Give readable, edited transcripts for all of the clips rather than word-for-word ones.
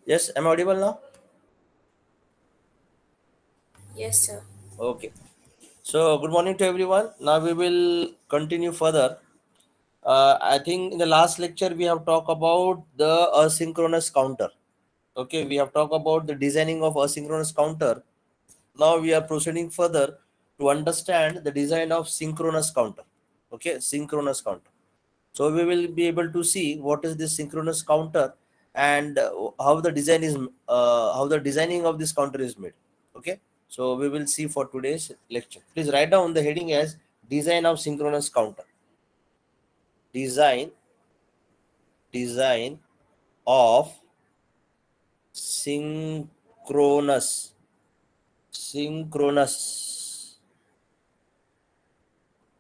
Yes, am I audible now? Yes, sir. Okay. So, good morning to everyone. Now we will continue further. I think in the last lecture we have talked about the asynchronous counter. Okay, we have talked about the designing of asynchronous counter. Now we are proceeding further to understand the design of synchronous counter. Okay, synchronous counter. So we will be able to see what is this synchronous counter and how the design is how the designing of this counter is made. Okay, so we will see for today's lecture. Please write down the heading as design of synchronous counter. Design of synchronous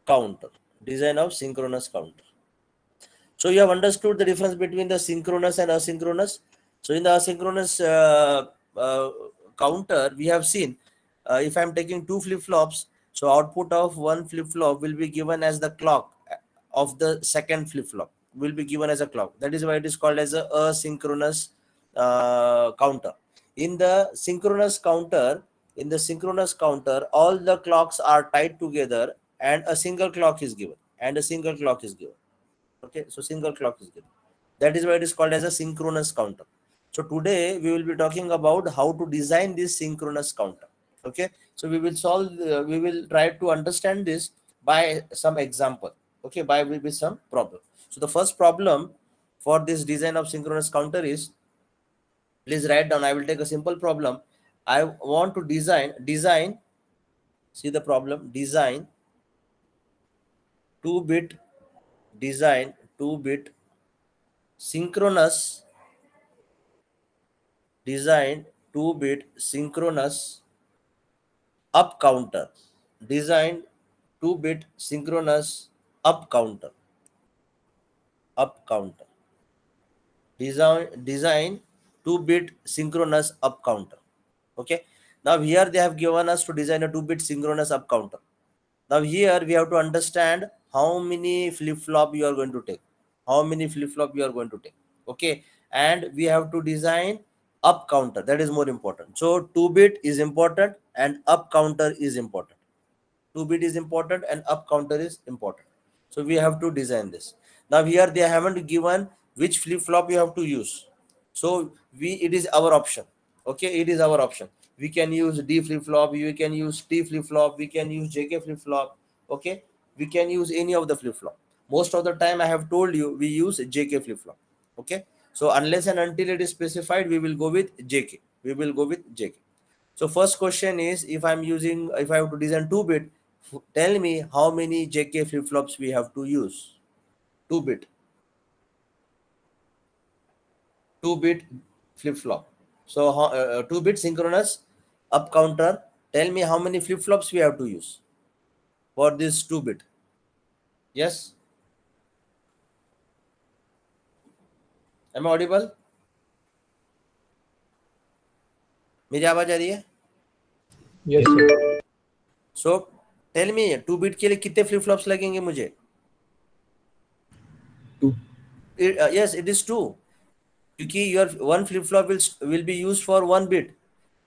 counter. Design of synchronous counter. So you have understood the difference between the synchronous and asynchronous. So in the asynchronous counter, we have seen if I am taking two flip-flops, so output of one flip-flop will be given as the clock of the second flip-flop will be given as a clock. That is why it is called as a asynchronous counter. In the synchronous counter, all the clocks are tied together and a single clock is given. Okay, so single clock is given. That is why it is called as a synchronous counter. So today we will be talking about how to design this synchronous counter. Okay, so we will try to understand this by some example. Okay, by with some problem. So the first problem for this design of synchronous counter is, please write down. I will take a simple problem. I want to design. See the problem. Design 2-bit design 2-bit synchronous design 2-bit synchronous up counter. Design 2-bit synchronous up counter. Up counter. Design 2-bit synchronous up counter. Okay. Now here they have given us to design a 2-bit synchronous up counter. Now here we have to understand how many flip-flop you are going to take. How many flip-flop you are going to take. Okay. And we have to design up counter. That is more important. So 2-bit is important and up counter is important. 2-bit is important and up counter is important. So we have to design this. Now here they haven't given which flip-flop you have to use. So it is our option. Okay, it is our option. We can use D flip-flop, we can use T flip-flop, we can use JK flip-flop. Okay, we can use any of the flip-flop. Most of the time I have told you we use JK flip-flop. Okay, so unless and until it is specified, we will go with JK. We will go with JK. So first question is, if I have to design 2-bit, tell me how many JK flip-flops we have to use. 2-bit 2-bit flip-flop. So 2-bit synchronous up counter, tell me how many flip-flops we have to use for this 2-bit. Yes, am I audible? मेरी आवाज आ रही है? Yes, sir. So tell me 2-bit के लिए कितने flip-flops लगेंगे मुझे? 2. Yes, it is 2. Because your one flip-flop will be used for 1 bit.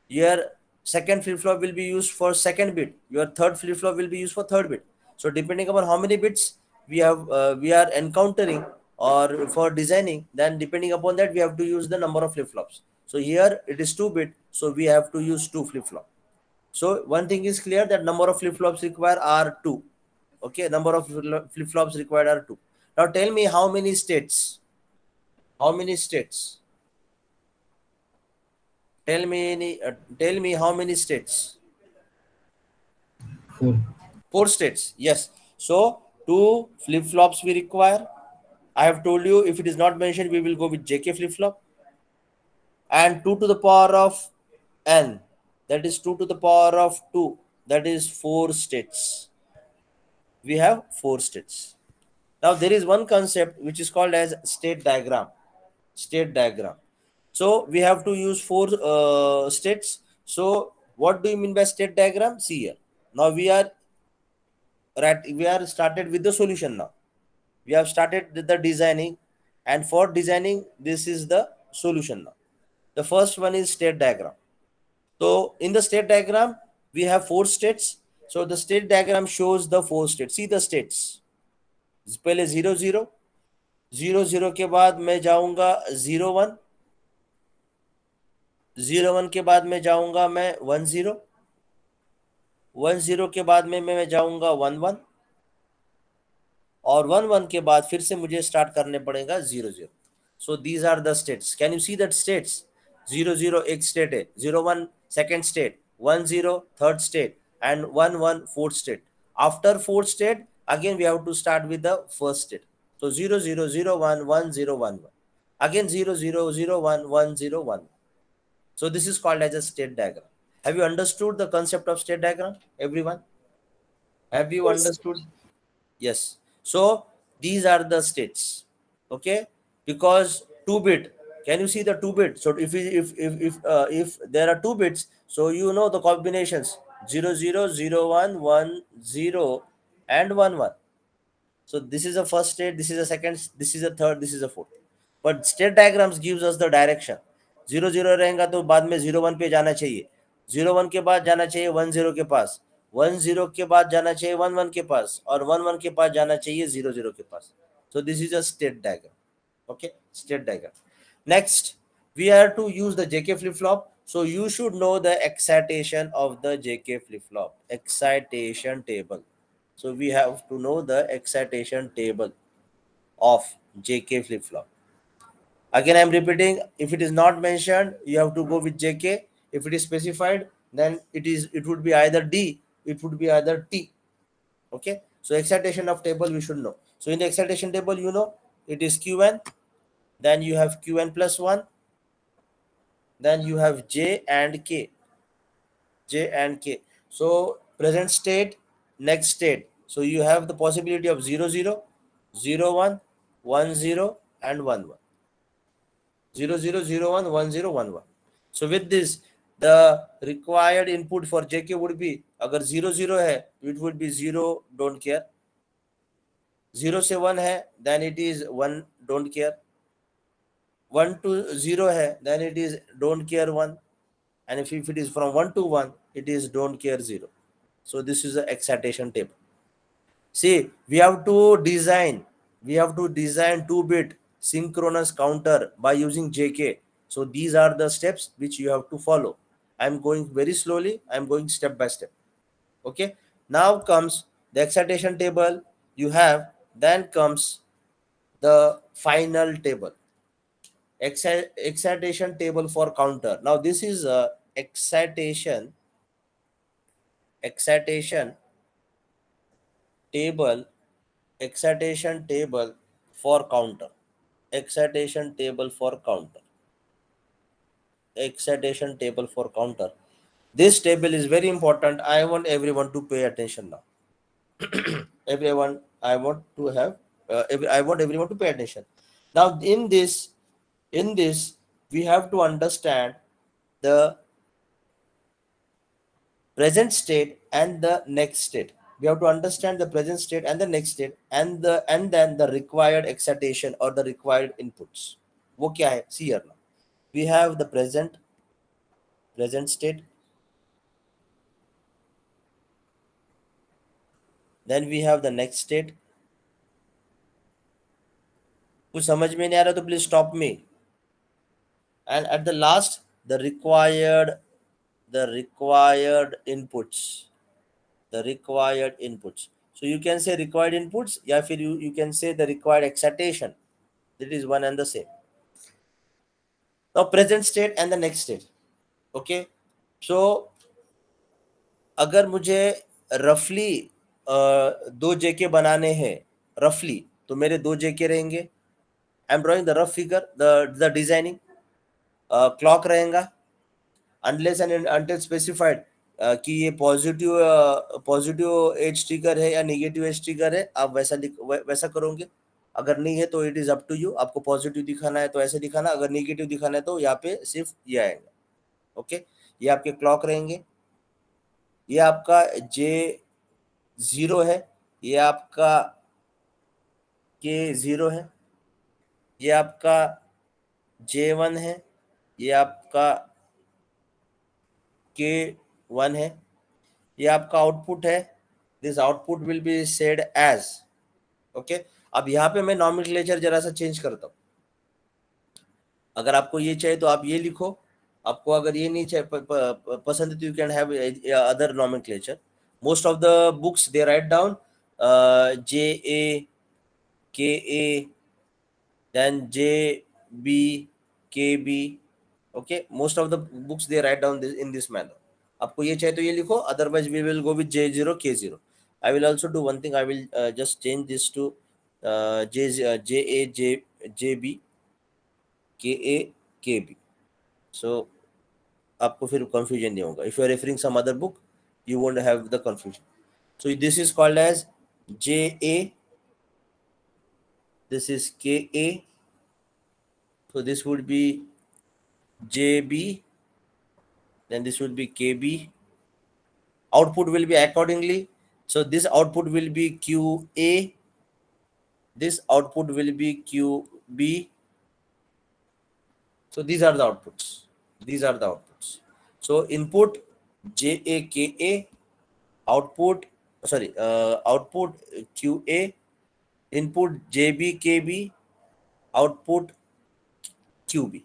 Your second flip-flop will be used for second bit. Your third flip-flop will be used for third bit. So depending upon how many bits we are encountering or for designing, then depending upon that we have to use the number of flip-flops. So here it is 2-bit, so we have to use 2 flip-flop. So one thing is clear, that number of flip-flops required are 2. Okay, number of flip-flops required are 2. Now tell me how many states. How many states? Tell me how many states? 4. 4 states. Yes. So 2 flip-flops we require. I have told you, if it is not mentioned, we will go with JK flip-flop. And 2 to the power of n, that is 2 to the power of 2, that is 4 states. We have 4 states. Now there is one concept which is called as state diagram. State diagram. So we have to use 4 states. So what do you mean by state diagram? See here. Now we are started with the solution. Now we have started with the designing, and for designing this is the solution. Now The first one is state diagram. So in the state diagram, we have 4 states. So the state diagram shows the 4 states. See the states. पहले 0 0 0 0 के बाद मैं जाऊंगा 0 1 0 1 के बाद मैं जाऊंगा मैं 1 0 1 0 के बाद में मैं जाऊंगा 1 1 और 1 1 के बाद फिर से मुझे स्टार्ट करने पड़ेगा 0 0. So these are the states. Can you see that states? 0 0 एक state है, 0 1 second state, 1 0 third state, and 1 1 fourth state. After fourth state, again we have to start with the first state. So 0 0 0 1 1 0 1 1. Again 0 0 0 1 1 0 1. So this is called as a state diagram. Have you understood the concept of state diagram, everyone? Have you understood? Yes. So these are the states. Okay, because 2 bit. Can you see the 2 bit? So if there are 2 bits, so you know the combinations 0 0 0 1 1 0 and 1 1. So this is the first state, this is the second, this is the third, this is the fourth. But state diagrams gives us the direction. 0 0 रहेगा तो बाद में 0 1 पे जाना चाहिए, 0 1 के बाद जाना चाहिए 1 0 के पास, 1 0 के बाद जाना चाहिए 1 1 के पास, और 1 1 के पास जाना चाहिए 0 0 के पास. So this is a state diagram. Okay, state diagram. Next, we are to use the JK flip-flop. So you should know the excitation of the JK flip-flop, excitation table. So we have to know the excitation table of JK flip-flop. Again, I'm repeating, if it is not mentioned, you have to go with JK. If it is specified, then it would be either D, it would be either T. Okay, so excitation of table we should know. So in the excitation table, you know, it is Qn, then you have Qn plus 1, then you have J and K. J and K. So present state, next state. So you have the possibility of 0 0, 0 1, 1 0, and 1 1. 0 0 0 1 1 0 1 1. So with this, the required input for JK would be, अगर 0 0 है, it would be 0, don't care. 0 से 1 है, then it is 1, don't care. 1 to 0 है, then it is don't care 1. And if it is from 1 to 1, it is don't care 0. So this is the excitation table. See, we have to design 2-bit synchronous counter by using JK. So these are the steps which you have to follow. I'm going very slowly. I'm going step by step. Okay. Now comes the excitation table you have. Then comes the final table. Excitation table for counter. Now this is a excitation table for counter. Excitation table for counter. This table is very important. I want everyone to pay attention now. I want everyone to pay attention. Now in this we have to understand the present state and the next state. We have to understand the present state and the next state, and then the required excitation or the required inputs. वो क्या है? See here now. We have the present state. Then we have the next state. कुछ समझ में नहीं आ रहा तो please stop me. And at the last, the required inputs. So you can say required inputs, या फिर you can say the required excitation. That is one and the same. Now present state and the next state. Okay. So अगर मुझे roughly 2 JK बनाने हैं roughly, तो मेरे 2 JK रहेंगे. I'm drawing the rough figure, the designing. Clock रहेगा, unless and until specified कि ये पॉजिटिव एज ट्रिगर है या नेगेटिव एज ट्रिगर है, आप वैसा करोगे. अगर नहीं है तो it is up to you. आपको पॉजिटिव दिखाना है तो ऐसे दिखाना, अगर नेगेटिव दिखाना है तो यहाँ पे सिर्फ ये आएगा. ओके, ये आपके क्लॉक रहेंगे. ये आपका J0 है, ये आपका K0 है, ये आपका J1 है, ये आप आपका K1 है, ये आपका आउटपुट है. This output will be said as. Okay, अब यहाँ पे मैं नॉमेनक्लेचर जरा सा चेंज करता हूँ. अगर आपको ये चाहिए तो आप ये लिखो, आपको अगर ये नहीं चाहिए पसंद है तो you can have other nomenclature. Most of the books they write down JA KA then JB KB. okay, most of the books they write down this in this manner. आपको ये चाहिए तो ये लिखो, otherwise we will go with J0 K0. I will also do one thing, I will just change this to JA JB KA KB. so आपको फिर confusion नहीं होगा. If you are referring some other book you won't have the confusion. So this is called as JA, this is KA, so this would be JB, then this will be KB. Output will be accordingly. So this output will be QA, this output will be QB. So these are the outputs. These are the outputs. So input JAKA, output output QA, input JBKB, output QB.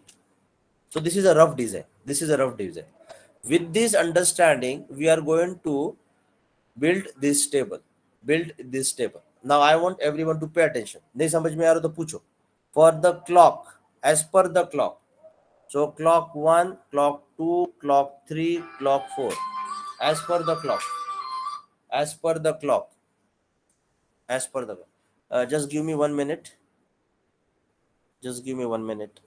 So this is a rough design. This is a rough design. With this understanding, we are going to build this table. Build this table. Now I want everyone to pay attention. नहीं समझ में आ रहा तो पूछो. For the clock, as per the clock. So clock 1, clock 2, clock 3, clock 4. As per the clock. As per the clock. As per the clock. Just give me 1 minute. Just give me 1 minute.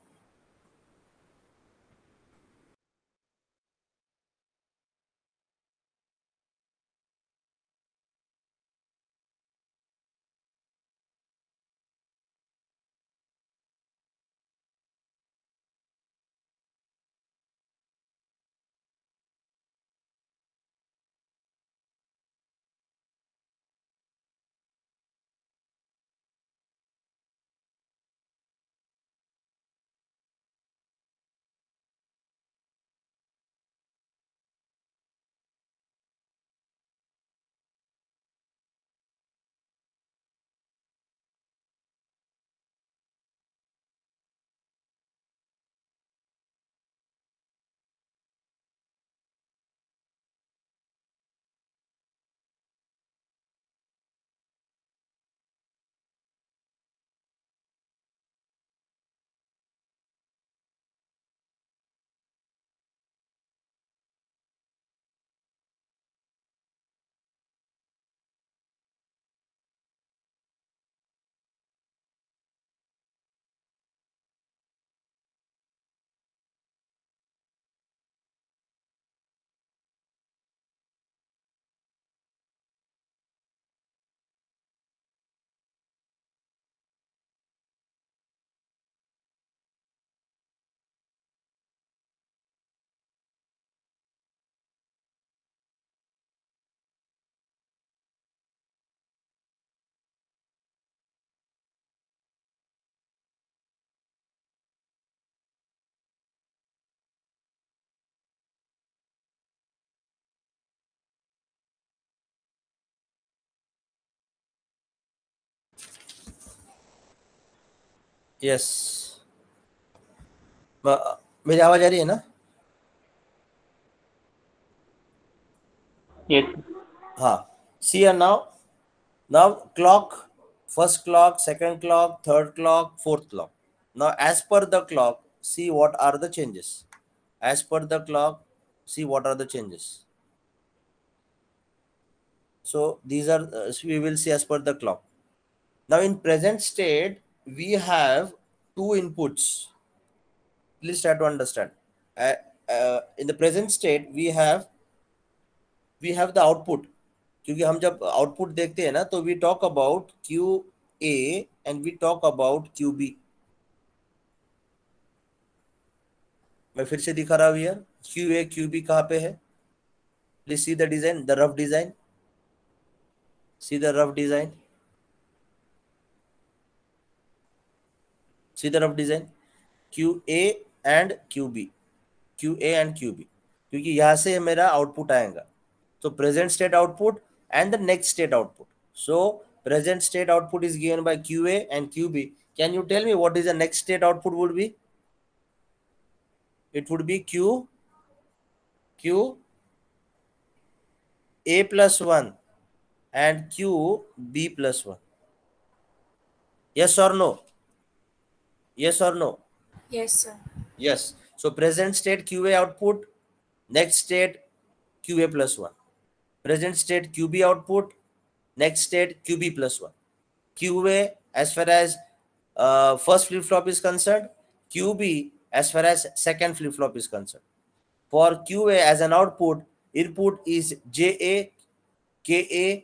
Yes. मेरी आवाज आ रही है ना? Yes. हाँ. See here now. Now clock, first clock, second clock, third clock, fourth clock. Now as per the clock, see what are the changes. As per the clock, see what are the changes. So these are we will see as per the clock. Now in present state, we have two inputs. Please try to understand. In the present state, we have the output. क्योंकि हम जब output देखते हैं ना तो we talk about QA and we talk about QB. मैं फिर से दिखा रहा हूं यार. QA QB कहाँ पे है? Please see the design, the rough design. See the rough design. See the rough design. QA and QB. QA and QB, क्योंकि यहाँ से मेरा आउटपुट आएगा. So present state output and the next state output. So present state output is given by QA and QB. Can you tell me what is the next state output would be? It would be Q A plus 1 and Q B plus 1. Yes or no? Yes or no? Yes, sir. Yes. So present state QA output, next state QA plus 1. Present state QB output, next state QB plus 1. QA as far as first flip-flop is concerned, QB as far as second flip-flop is concerned. For QA as an output, input is JA, KA.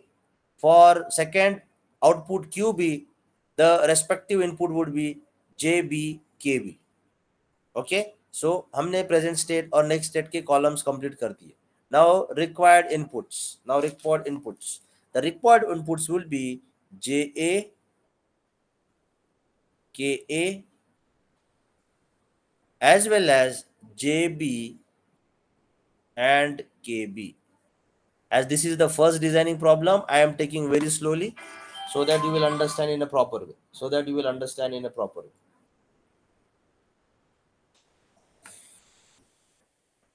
For second output QB, the respective input would be JB, KB. Okay, so हमने present state और next state के columns complete कर दिए. Now required inputs. The required inputs will be JA, KA as well as JB and KB. As this is the first designing problem, I am taking very slowly so that you will understand in a proper way.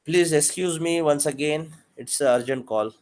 Please excuse me once again. It's an urgent call.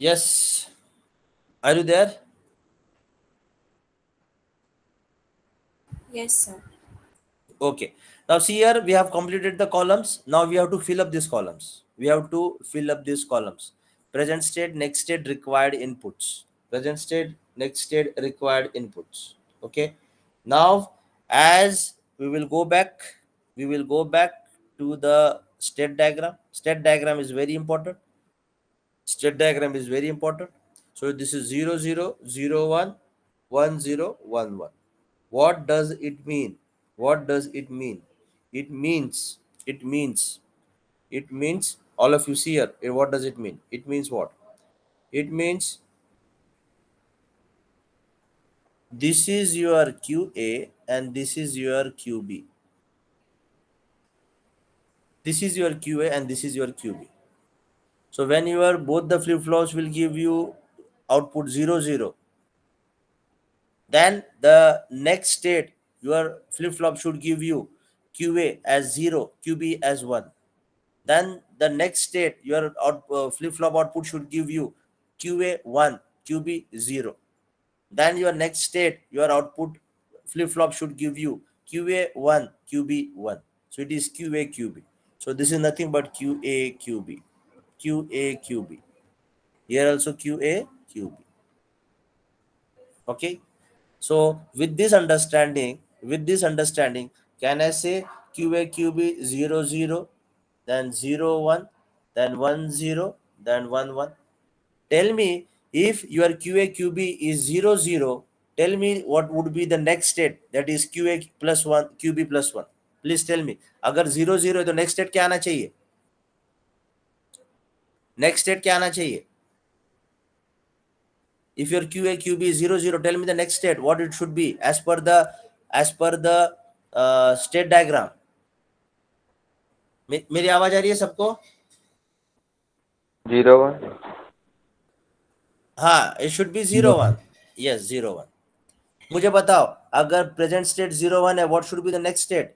Yes. Are you there? Yes, sir. Okay. Now see here, we have completed the columns. Now we have to fill up these columns. Present state, next state, required inputs. Okay. Now, as we will go back to the state diagram. State diagram is very important. So this is 0, 0, 0, 1, 1, 0, 1, 1. What does it mean? It means all of you see here. What does it mean? It means what? It means this is your QA and this is your QB. This is your QA and this is your QB. So when you are both the flip-flops will give you output 0, 0. Then the next state, your flip-flop should give you QA as 0, QB as 1. Then the next state, your flip-flop output should give you QA 1, QB 0. Then your next state, your output flip-flop should give you QA 1, QB 1. So it is QA, QB. So this is nothing but QA, QB. Here also QA, QB. Okay. So with this understanding, can I say QA, QB 0, 0, then 0, 1, then 1, 0, then 1, 1? Tell me if your QA, QB is 0, 0, tell me what would be the next state, that is QA plus 1, QB plus 1. Please tell me. अगर 0, 0 है तो next state क्या आना चाहिए? If your QA, QB is 0, 0, tell me the next state, what it should be as per the state diagram. मेरी आवाज आ रही है सबको? 0, 1. हाँ, it should be 0, 1. Yes, 0, 1. मुझे बताओ, अगर present state 0, 1 है, what should be the next state?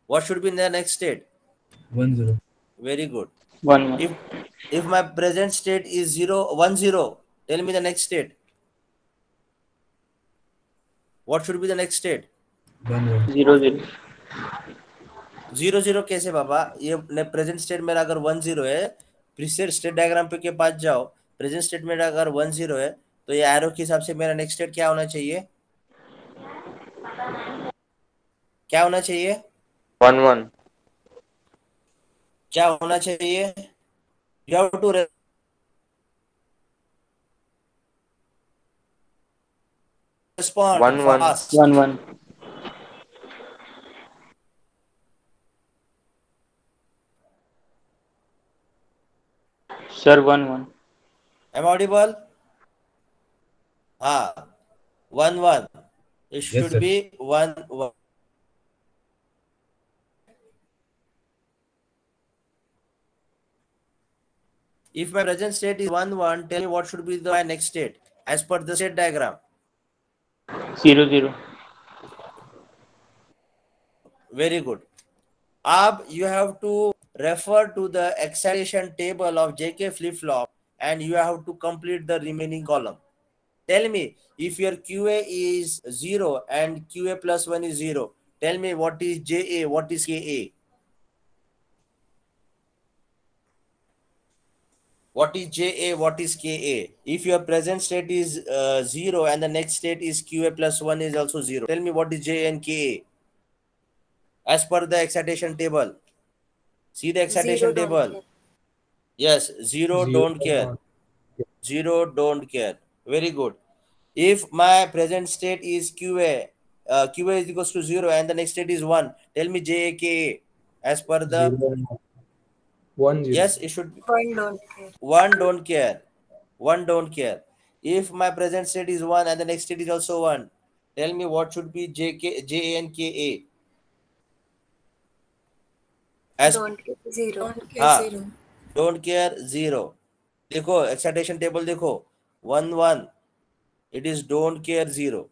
What should be in the next state? 1, 0. Very good. 1, 1. If my present state is 0, 1, 0, tell me the next state. What should be the next state? 1, 1. 0, 0. 0 0 कैसे बाबा? ये present state मेरा अगर 1 0 है, preset state diagram पे के पास जाओ, present state मेरा अगर 1 0 है, तो ये एरो के हिसाब से मेरा नेक्स्ट स्टेट क्या होना चाहिए? क्या होना चाहिए? 1 1 क्या होना चाहिए? You have to respond 1 1 fast. 1 1. Sir, 1 1. Am I audible? हाँ, 1 1. It Yes, should sir. be 1 1. If my present state is 1 1, tell me what should be my next state as per the state diagram. 0 0. Very good. Ab, you have to refer to the excitation table of JK flip-flop and you have to complete the remaining column. Tell me, if your QA is 0 and QA plus 1 is 0, tell me what is JA, what is KA? What is JA, what is KA? If your present state is 0 and the next state is QA plus 1 is also 0, tell me what is JA and KA as per the excitation table. See the excitation Zero don't table. care. Yes, 0 Zero don't care. don't. 0 don't care. Very good. If my present state is QA, QA is equals to 0 and the next state is 1, tell me JA, KA as per the. Zero and 1 0. Yes, it should be. One don't care. 1 don't care. 1 don't care. If my present state is 1 and the next state is also 1, tell me what should be JA and KA as Don't care. Zero. हाँ, don't care 0. देखो excitation table देखो, 1 1, it is don't care 0.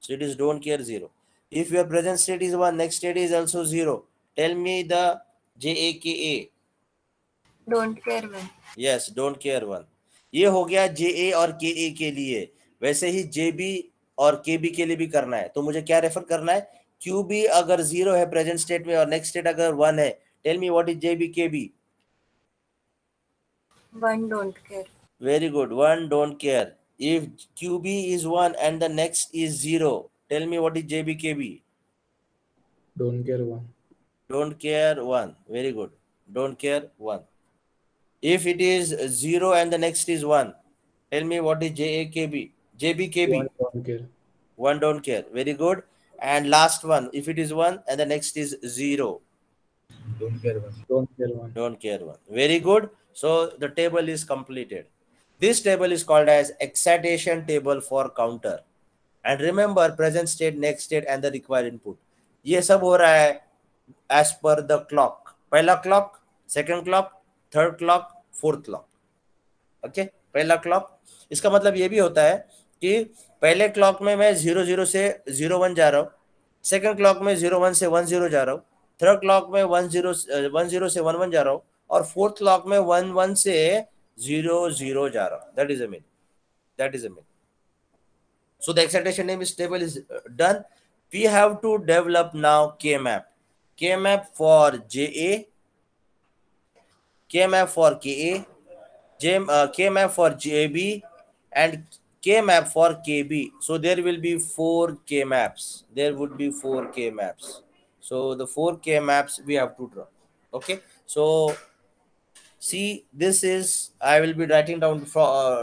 So it is don't care 0. If your present state is 1, next state is also 0, tell me the JAKA. Don't care one. Yes, don't care 1. ये हो गया JA और KA के लिए. वैसे ही JB और KB के लिए भी करना है. तो मुझे क्या रेफर करना है? QB अगर 0 है प्रेजेंट स्टेट में और नेक्स्ट स्टेट अगर 1 है, tell me what is JB KB. One don't care. Very good. 1 don't care. If QB is 1 and the next is 0, tell me what is JB KB. Don't care 1. Don't care 1. Very good. Don't care 1. If it is 0 and the next is 1, tell me what is JAKB. JBKB. 1 don't care. 1 don't care. Very good. And last one, if it is 1 and the next is 0, Don't care 1. Don't care 1. don't care 1. Very good. So the table is completed. This table is called as excitation table for counter. And remember present state, next state and the required input. ये सब हो रहा है as per the clock. पहला clock, second clock, third clock, fourth clock. Okay, पहला clock. इसका मतलब ये भी होता है कि पहले क्लॉक में मैं 00 से 01 जा रहा हूँ, सेकंड क्लॉक में 01 से 10 जा रहा हूँ, थर्ड क्लॉक में 10 से 11 जा रहा हूँ और फोर्थ क्लॉक में 11 से 00 जा रहा हूँ. That is a mean. That is a myth. So the excitation name is table is done. We have to develop now K-map. K-map for JA, K-map for KA, K-map for JB, and K-map for KB. So there will be 4 K-maps. There would be 4 K-maps. So the 4 K-maps we have to draw. Okay. So see, this is, I will be writing down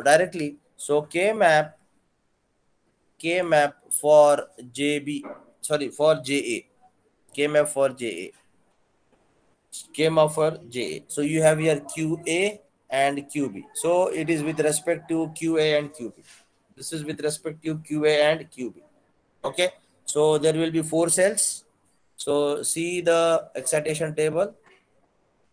directly. So K-map for JB, sorry, for JA, K-map for JA, K-map for JA. So you have here QA and QB. So it is with respect to QA and QB. This is with respect to QA and QB. Okay. So there will be 4 cells. So see the excitation table.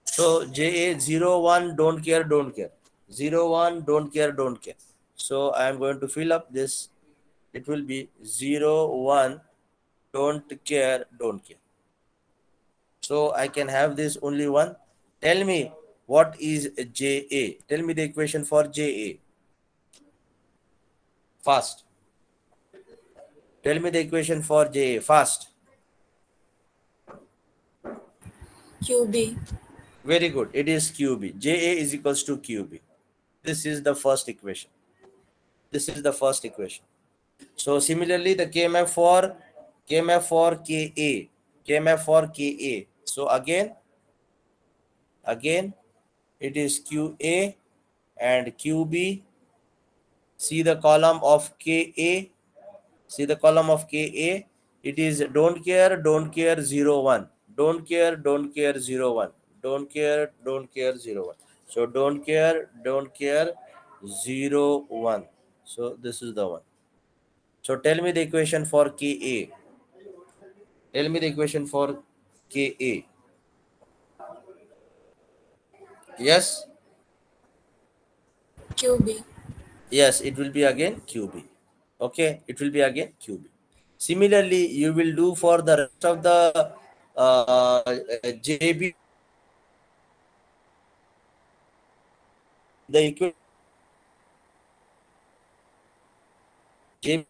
So JA 01 don't care, don't care. 01 don't care, don't care. So I am going to fill up this. It will be 01 don't care, don't care. So I can have this only one. Tell me what is JA. Tell me the equation for JA. Fast. Tell me the equation for JA. Fast. QB. Very good. It is QB. JA is equals to QB. This is the first equation. This is the first equation. So similarly, the KMF for KA. KMF for KA. So again, it is QA and QB. See the column of KA. See the column of KA. It is don't care, 0, 1. Don't care, 0, 1. Don't care, 0, 1. So don't care, 0, 1. So this is the one. So tell me the equation for KA. Tell me the equation for KA. Yes? QB. Yes, it will be again QB. Okay, it will be again QB. Similarly, you will do for the rest of the JB. The equation JB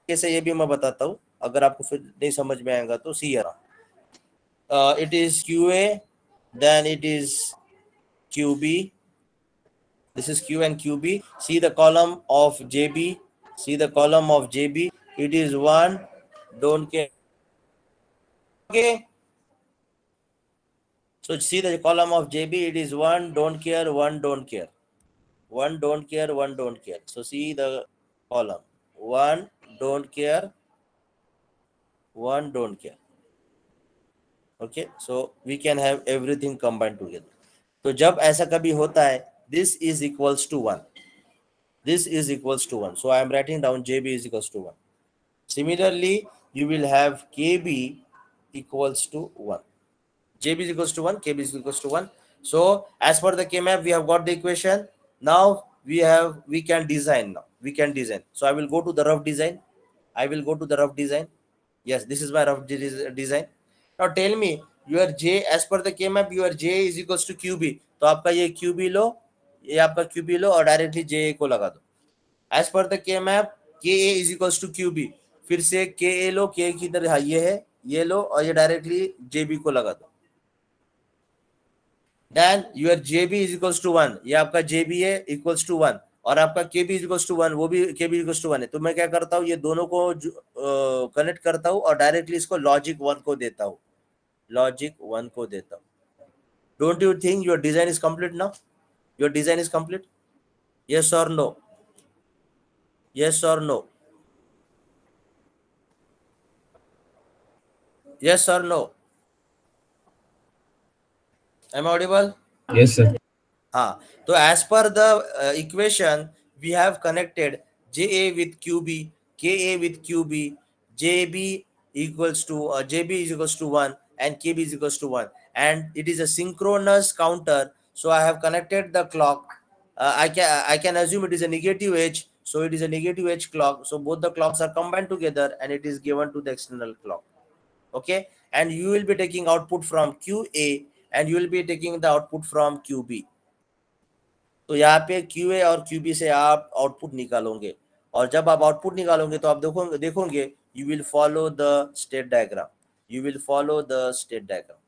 कैसे ये भी मैं बताता हूँ, अगर आपको फिर नहीं समझ में आएगा तो सी it is QA, then it is QB. This is Q and QB. See the column of JB. See the column of JB. It is 1. Don't care. Okay. So see the column of JB. It is 1. Don't care. 1. Don't care. 1. Don't care. 1. Don't care. So see the column. 1. Don't care. 1. Don't care. Okay. So we can have everything combined together. तो जब ऐसा कभी होता है, this is equals to 1. This is equals to 1. So I am writing down JB is equals to 1. Similarly, you will have KB equals to 1. JB is equals to 1. KB is equals to 1. So as per the KMAP, we have got the equation. Now we can design now. We can design. So I will go to the rough design. Yes, this is my rough design. Now tell me, your J, as per the KMAP, your J is equals to QB. तो आपका ये QB लो, ये आपका QB लो और directly JA को लगा दो. As per the KMAP, KA is equals to QB. फिर से KA लो, KA की तरह ये है, ये लो और ये डायरेक्टली JB को लगा दो. Then your JB is equals to 1. ये आपका JB है equals to 1 और आपका KB is equals to 1, वो भी KB equals to 1 है. तो मैं क्या करता हूँ, ये दोनों को कनेक्ट करता हूँ और डायरेक्टली इसको लॉजिक 1 को देता हूँ. Don't you think your design is complete now? Your design is complete? Yes or no? Yes or no? Yes or no? Am I audible? Yes, sir. So as per the equation, we have connected JA with QB, KA with QB, JB equals to JB is equals to 1 and KB is equals to 1, and it is a synchronous counter. So I have connected the clock. I can assume it is a negative edge. So it is a negative edge clock. So both the clocks are combined together and it is given to the external clock. Okay, and you will be taking output from QA and you will be taking the output from QB. तो यहाँ पे QA और QB से आप output निकालोगे और जब आप आउटपुट निकालोगे तो आप देखोगे you will follow the state diagram. You will follow the state diagram.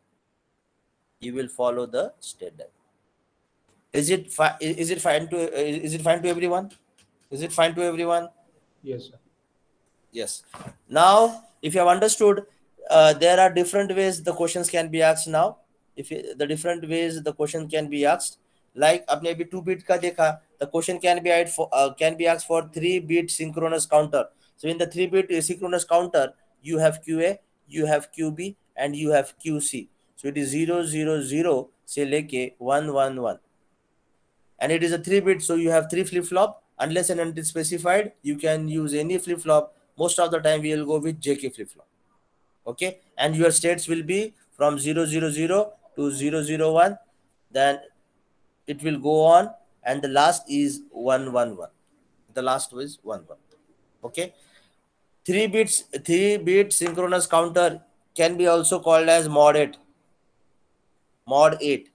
Is it fine to everyone? Is it fine to everyone? Yes, sir. Yes. Now, if you have understood, there are different ways the questions can be asked now. The different ways the question can be asked. Like आपने अभी 2-bit का देखा, the question can be asked for 3-bit synchronous counter. So in the 3-bit synchronous counter, you have QA, you have QB, and you have QC. So it is 0, 0, 0 से लेके 1, 1, 1. And it is a 3-bit, so you have 3 flip-flop. Unless and until specified, you can use any flip-flop. Most of the time, we will go with JK flip-flop. Okay, and your states will be from 0, 0, 0 to 0, 0, 1. Then it will go on, and the last is 1, 1, 1. The last is 1, 1. Okay, 3-bit synchronous counter can be also called as mod 8. Mod 8.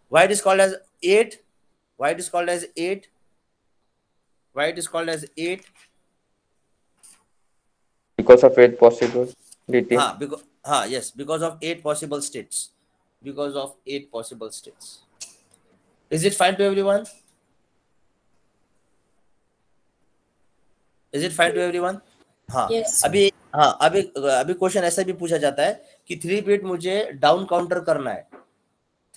Why it is called as 8? Why it is called as 8? Why it is called as 8? Because of 8 possibility. Yes, because of 8 possible states. Because of 8 possible states. Is it fine to everyone? Is it fine to everyone? हाँ Yes. अभी question ऐसा भी पूछा जाता है कि 3 bit मुझे down counter करना है,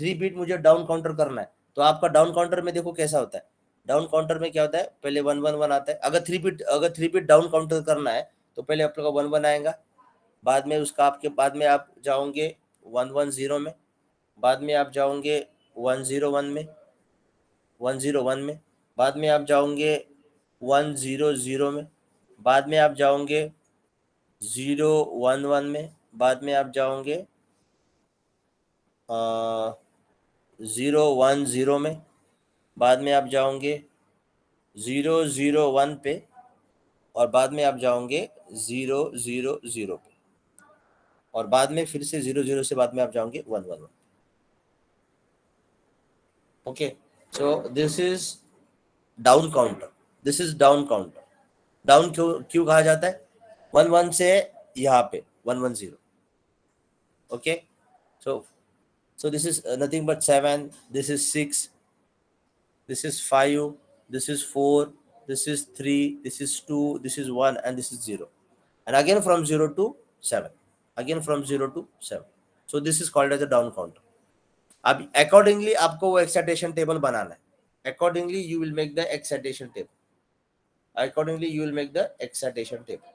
3 बिट मुझे डाउन काउंटर करना है। तो आपका डाउन काउंटर में देखो कैसा होता है। डाउन काउंटर में क्या होता है, पहले 111 आता है। अगर 3 बिट डाउन काउंटर करना है तो पहले आप लोग का 11 आएगा, बाद में उसका आपके बाद में आप जाओगे 110 में, बाद में आप जाओगे 101 में, 101 में, बाद में आप जाओगे 100 में, बाद में आप जाओगे 011 में, बाद में आप जाओगे 010 में, बाद में आप जाओगे 001 पे, और बाद में आप जाओगे 000 पे, और बाद में फिर से 00 से बाद में आप जाओगे 111। Okay, so this is down counter, this is down counter. Down क्यों कहा जाता है? 11 से यहाँ पे 110। Okay, so this is nothing but 7, this is 6, this is 5, this is 4, this is 3, this is 2, this is 1, and this is 0, and again from 0 to 7, again from 0 to 7. So this is called as a down counter. अब accordingly आपको वो excitation table बनाना है. Accordingly you will make the excitation table. Accordingly you will make the excitation table.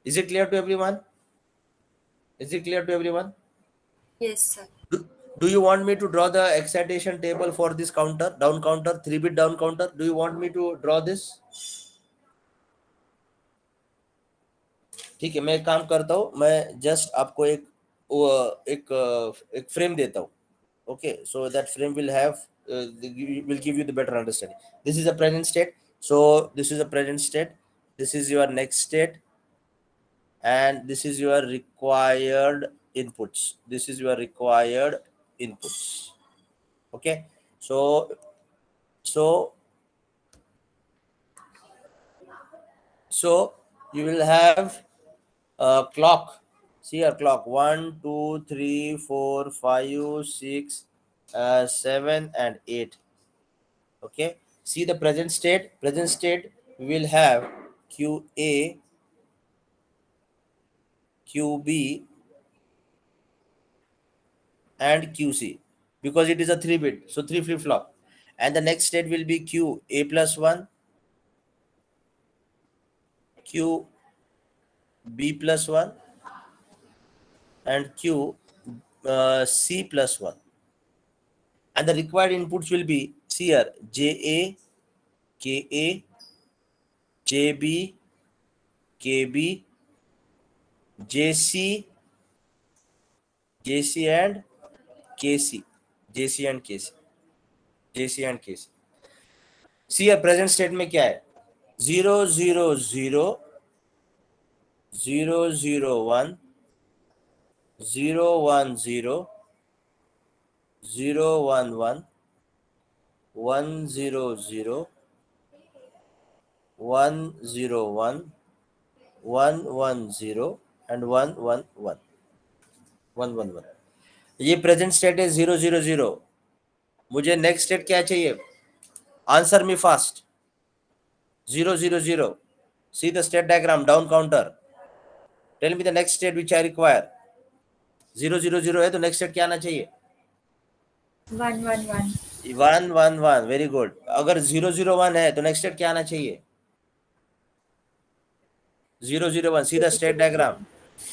Is it clear to everyone? Is it clear to everyone? Yes, sir. Do you want me to draw the excitation table for this counter, down counter, 3-bit down counter? Do you want me to draw this? ठीक है, मैं एक काम करता हूँ, मैं just आपको एक फ्रेम देता हूँ. Okay, so that frame will have will give you the better understanding. This is a present state, so this is a present state, this is your next state, and this is your required inputs. This is your required inputs. Okay, so you will have a clock. See your clock: 1, 2, 3, 4, 5, 6, 7, and 8. Okay, see the present state. Present state will have QA, QB, and QC, because it is a 3-bit, so 3 flip-flop. And the next state will be QA plus 1, QB plus 1, and QC plus 1. And the required inputs will be, see here, JA, KA, JB, KB, JC, JC and KC, JC and KC, JC and KC. See here, present state में क्या है? 0, 0, 0, 0, 0, 1, 0, 1, 0, 0, 1, 1, 1, 0, 0, 1, 0, 1, 1, 1, 0, and 1, 1, 1, 1, 1, 1. ये present state है 0, 0, 0. मुझे next state क्या चाहिए? Answer me fast. 0, 0, 0. See the state diagram, down counter. Tell me the next state which I require. 0, 0, 0 है तो नेक्स्ट स्टेट क्या आना चाहिए? 1, 1, 1. 1, 1, 1. Very good. अगर 0, 0, 1 है तो नेक्स्ट स्टेट क्या आना चाहिए? 0, 0, 1. See the state diagram.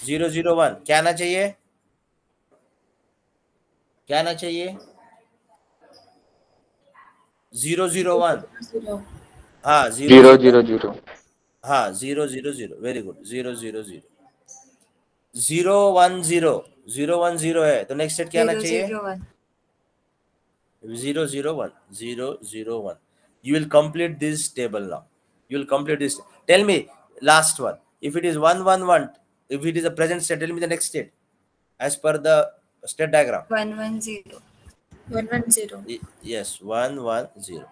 0, 0, 1. क्या आना चाहिए? क्या आना चाहिए? 0, 0, 1. 0. हाँ 0, 0, 0. हाँ 0, 0, 0. Very good. 0, 0, 0. 0, 1, 0. 0, 1, 0 है तो नेक्स्ट स्टेट क्या आना 0, चाहिए? 0, 1. 0, 0, 1. 0, 0, 1. You will complete this table now. You will complete this. Tell me last one. If it is 1, 1, 1, if it is a present state, tell me the next state as per the state diagram. 1, 1, 0. 1, 1, 0. Yes, 1, 1, 0.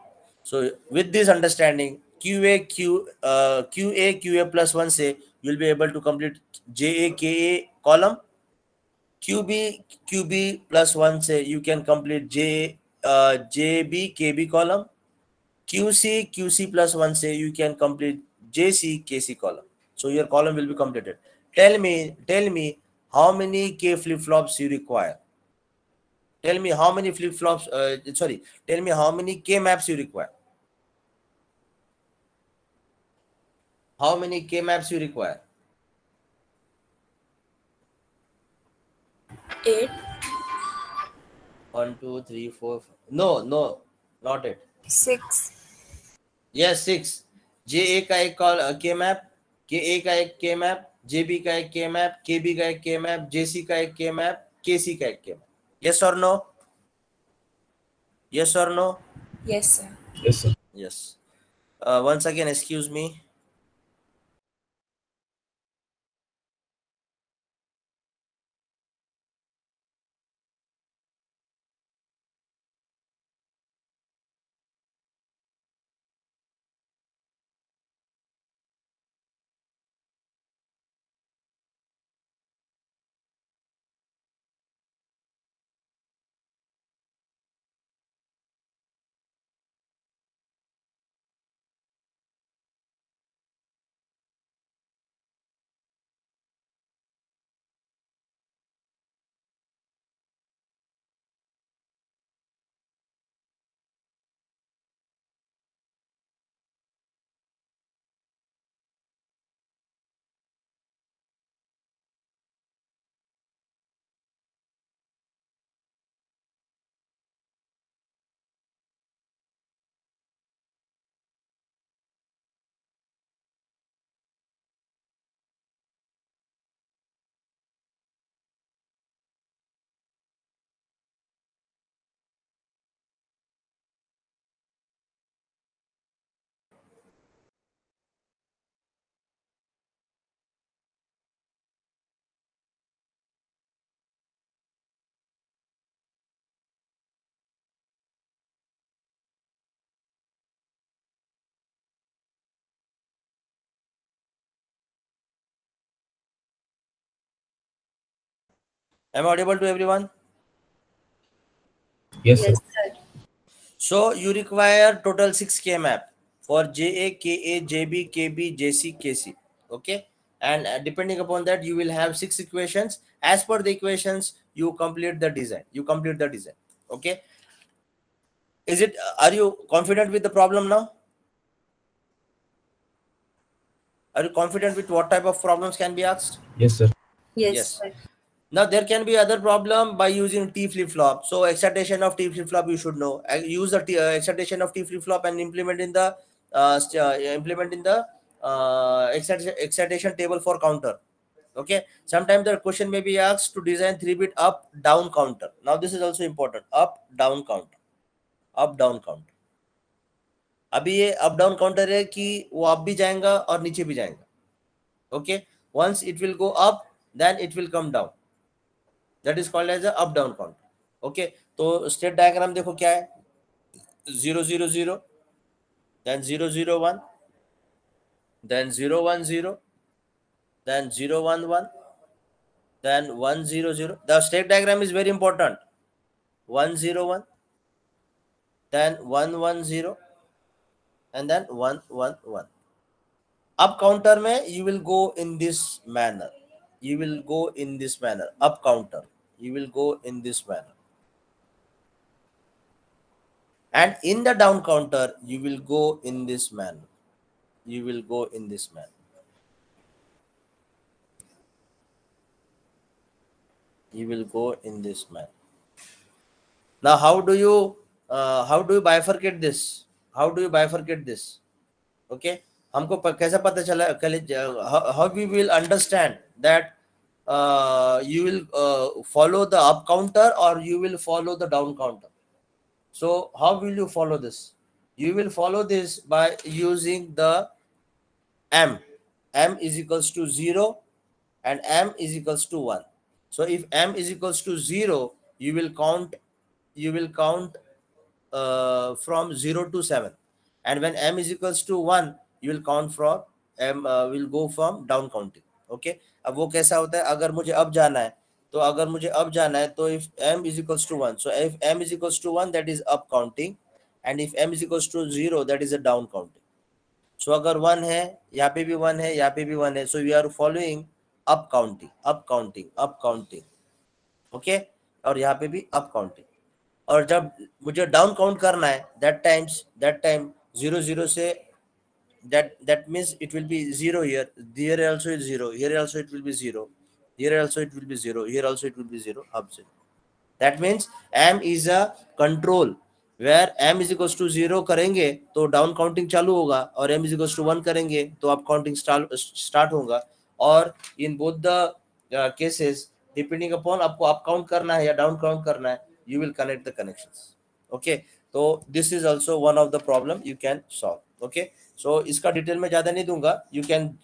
So with this understanding, QA, QA plus 1 से you'll be able to complete JA KA column. QB plus 1 say you can complete JB KB column. QC plus 1 say you can complete JC KC column. So your column will be completed. Tell me how many K flip-flops you require. Tell me how many flip-flops, tell me how many K maps you require. How many K maps you require? 8. 1, 2, 3, 4. No, not it. 6. Yes, 6. JA का एक K map, KA का एक K map, JB का एक K map, KB का एक K map, JC का एक K map, KC का एक K map. Yes or no? Yes or no? Yes, sir. Yes, sir. Yes. Once again, excuse me. Am I audible to everyone? Yes, sir. Yes, sir. So you require total 6 K map for JA, KA, JB, KB, JC, KC. Okay. And depending upon that, you will have 6 equations. As per the equations, you complete the design. Okay. Are you confident with the problem now? Are you confident with what type of problems can be asked? Yes, sir. Yes, Yes. sir. Now there can be other problem by using T flip-flop. So excitation of T flip-flop you should know. Use the excitation of T flip-flop and implement in the excitation table for counter. Okay. Sometimes the question may be asked to design 3-bit up down counter. Now this is also important. Up down counter. Up down counter. अभी ये up down counter है कि वो up भी जाएगा और नीचे भी जाएगा. Okay. Once it will go up, then it will come down. That is called as a up down counter. Okay. तो स्टेट डायग्राम देखो क्या है. 0 0 0, then 0 0 1, then 0 1 0, then 0 1 1, then 1 0 0. The state diagram is very important. 1 0 1, then 1 1 0, and then 1 1 1. Up counter में you will go in this manner. You will go in this manner. Up counter. You will go in this manner. And in the down counter, you will go in this manner. You will go in this manner. You will go in this manner. Now, how do you bifurcate this? How do you bifurcate this? Okay. हमको कैसा पता चला? How we will understand that you will follow the up counter or you will follow the down counter? So how will you follow this? You will follow this by using the M. M is equals to 0 and M is equals to 1. So if M is equals to 0, you will count from 0 to 7. And when M is equals to 1, you will count from will go from down counting. Okay, अब वो कैसा होता है, अगर मुझे अब जाना है तो if m is equals to 1, so if m is equals to 1, that is up counting, and if m is equals to 0, that is a down counting. So अगर 1 है, यहाँ पे भी 1 है, यहाँ पे भी 1 है, so we are following up counting. Okay, और यहाँ पे भी up counting. और जब मुझे डाउन काउंट करना है, that time 0 से that means it will be 0 here also is 0, here also it will be 0, here also it will be 0, here also it will be 0, up 0. That means m is a control where m is equals to 0 करेंगे तो down counting चालू होगा, और m is equals to 1 करेंगे तो up counting start होगा. और in both the cases depending upon आपको अप काउंट करना है या डाउन काउंट करना है, you will connect the connections. Okay, so this is also one of the problem you can solve. Okay, so इसका detail में ज्यादा नहीं दूंगा, you can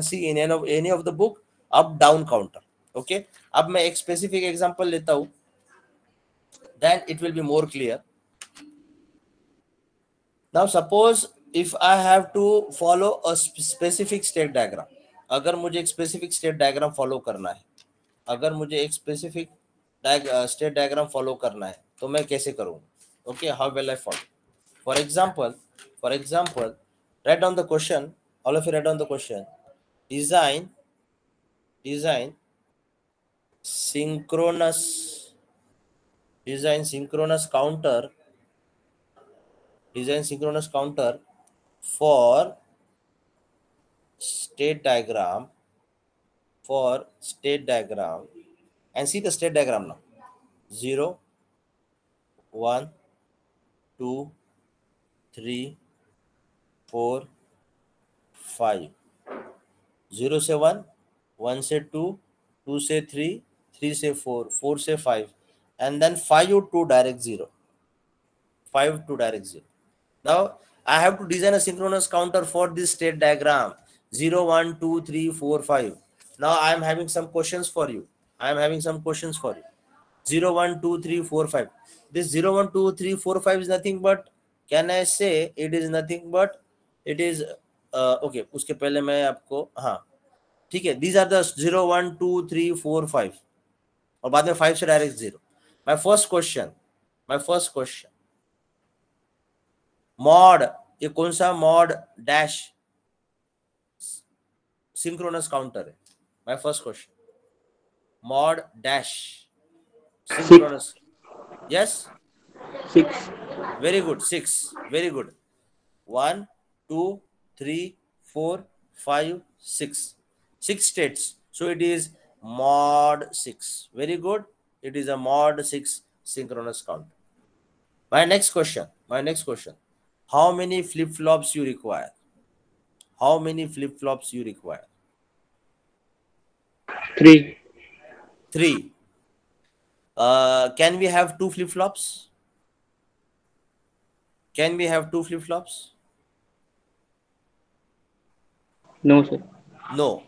see in any of the book up down counter. Okay, अब मैं एक specific example लेता हूं, then it will be more clear. Now suppose if I have to follow a specific state diagram, अगर मुझे एक specific state diagram follow करना है, स्टेट डायग्राम फॉलो करना है तो मैं कैसे करूँ? Okay, how will I follow? For example write down the question, all of you write down the question. Design synchronous counter for state diagram and see the state diagram now. 0 1 2 3 4 5. 0 से 1, 1 से 2, 2 से 3, 3 से 4, 4 से 5, and then 5 to direct 0. Now I have to design a synchronous counter for this state diagram 0 1 2 3 4 5. Now I am having some questions for you. 0 1 2 3 4 5. This 0 1 2 3 4 5 is nothing but, can I say it is nothing but, it is okay, उसके पहले मैं आपको, हाँ ठीक है, these are the 0 1 2 3 4 5 और बाद में 5 से direct 0. My first question, mod, ये कौन सा मॉड डैश सिंक्रोनस काउंटर है? My first question, mod dash synchronous. Yes, 6. very good, 6, very good. 1 2 3 4 5 6 states, so it is mod 6. Very good, it is a mod 6 synchronous counter. My next question, how many flip-flops you require? 3. 3. Can we have 2 flip-flops? No, sir. No.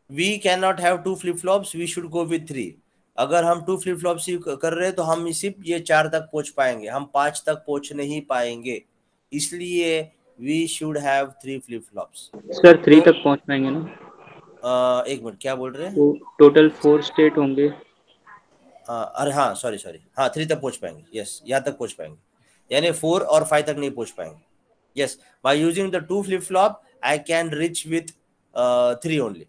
We cannot have 2 flip-flops. We should go with 3. अगर हम 2 flip-flops ही कर रहे हैं तो हम सिर्फ ये 4 तक पहुंच पाएंगे, हम 5 तक पहुंच नहीं पाएंगे. इसलिए we should have 3 flip-flops. Sir 3 तक पहुंच पाएंगे ना? एक मिनट, क्या बोल रहे हैं? तो टोटल 4 स्टेट होंगे. अरे हाँ, सॉरी, हाँ 3 तक पहुंच पाएंगे. यस, यहाँ तक पहुंच पाएंगे, यानी 4 और 5 तक नहीं पहुंच पाएंगे. Yes, by using the 2 flip-flop I can reach with 3 only.